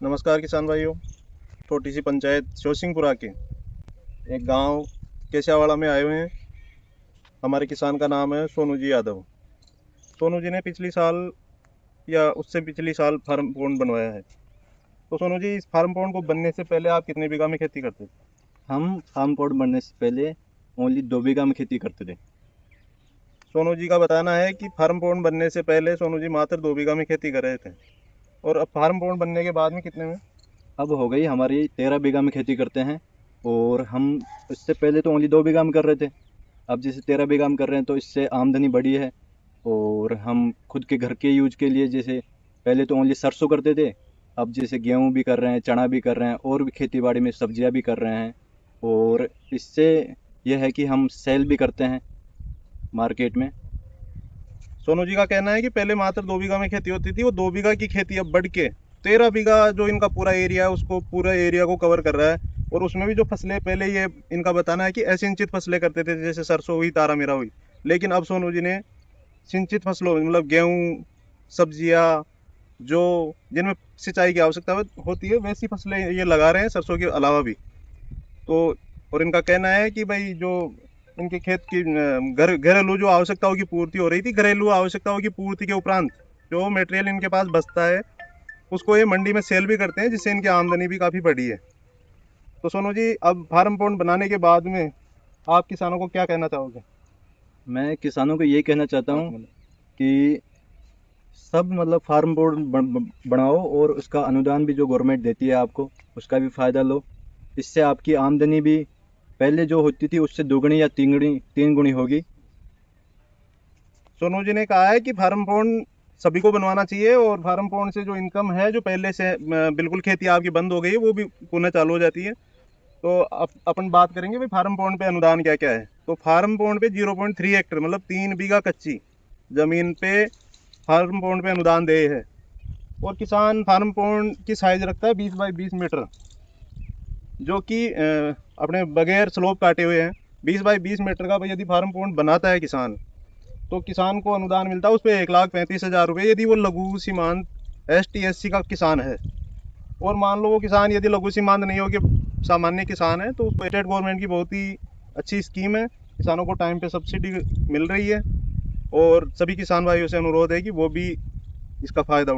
नमस्कार किसान भाइयों। छोटी सी पंचायत जोसिंगपुरा के एक गांव केशियावाड़ा में आए हुए हैं। हमारे किसान का नाम है सोनू जी यादव। सोनू जी ने पिछली साल या उससे पिछली साल फार्म पॉन्ड बनवाया है। तो सोनू जी, इस फार्म पॉन्ड को बनने से पहले आप कितने बीघा में खेती करते थे? हम फार्म पॉट बनने से पहले ओनली 2 बीघा में खेती करते थे। सोनू जी का बताना है कि फार्म पॉन्ड बनने से पहले सोनू जी मात्र 2 बीघा में खेती कर रहे थे, और अब फार्म पॉन्ड बनने के बाद में कितने में? अब हो गई हमारी 13 बीघा में खेती करते हैं। और हम इससे पहले तो ओनली 2 बीघा में कर रहे थे। अब जैसे 13 बीघा में कर रहे हैं तो इससे आमदनी बढ़ी है। और हम खुद के घर के यूज के लिए, जैसे पहले तो ओनली सरसों करते थे, अब जैसे गेहूं भी कर रहे हैं, चना भी कर रहे हैं, और भी खेती बाड़ी में सब्जियां भी कर रहे हैं। और इससे यह है कि हम सेल भी करते हैं मार्केट में। सोनू जी का कहना है कि पहले मात्र 2 बीघा में खेती होती थी, वो 2 बीघा की खेती अब बढ़ के 13 बीघा जो इनका पूरा एरिया है, उसको पूरा एरिया को कवर कर रहा है। और उसमें भी जो फसलें, पहले ये इनका बताना है कि असिंचित फसलें करते थे, जैसे सरसों हुई, तारा मीरा हुई। लेकिन अब सोनू जी ने सिंचित फसलों, मतलब गेहूँ, सब्जियाँ, जो जिनमें सिंचाई की आवश्यकता होती है, वैसी फसलें ये लगा रहे हैं, सरसों के अलावा भी। तो और इनका कहना है कि भाई जो इनके खेत की घरेलू जो आवश्यकताओं की पूर्ति हो रही थी, घरेलू आवश्यकताओं की पूर्ति के उपरांत जो मटेरियल इनके पास बचता है, उसको ये मंडी में सेल भी करते हैं, जिससे इनकी आमदनी भी काफ़ी बढ़ी है। तो सोनू जी, अब फार्म पॉन्ड बनाने के बाद में आप किसानों को क्या कहना चाहोगे? मैं किसानों को ये कहना चाहता हूँ कि सब मतलब फार्म बोर्ड बनाओ, और उसका अनुदान भी जो गवर्नमेंट देती है आपको, उसका भी फ़ायदा लो। इससे आपकी आमदनी भी पहले जो होती थी उससे दुगनी या तीन गुनी होगी। सोनू जी ने कहा है कि फार्म पॉन्ड सभी को बनवाना चाहिए, और फार्म पॉन्ड से जो इनकम है, जो पहले से बिल्कुल खेती आपकी बंद हो गई है, वो भी पुनः चालू हो जाती है। तो अपन बात करेंगे भाई फार्म पॉन्ड पे अनुदान क्या क्या है। तो फार्म पॉन्ड पे 0.3 हेक्टर, मतलब 3 बीघा कच्ची जमीन पे फार्म पॉन्ड पे अनुदान दे है। और किसान फार्म पॉन्ड की साइज रखता है 20 बाई 20 मीटर, जो कि अपने बगैर स्लोप काटे हुए हैं। 20 बाई 20 मीटर का भाई यदि फार्म पॉन्ड बनाता है किसान, तो किसान को अनुदान मिलता है उस पर 1,35,000 रुपये, यदि वो लघु सीमांत ST SC का किसान है। और मान लो वो किसान यदि लघु सीमांत नहीं हो के सामान्य किसान है, तो उसको स्टेट गवर्नमेंट की बहुत ही अच्छी स्कीम है, किसानों को टाइम पे सब्सिडी मिल रही है। और सभी किसान भाइयों से अनुरोध है कि वो भी इसका फ़ायदा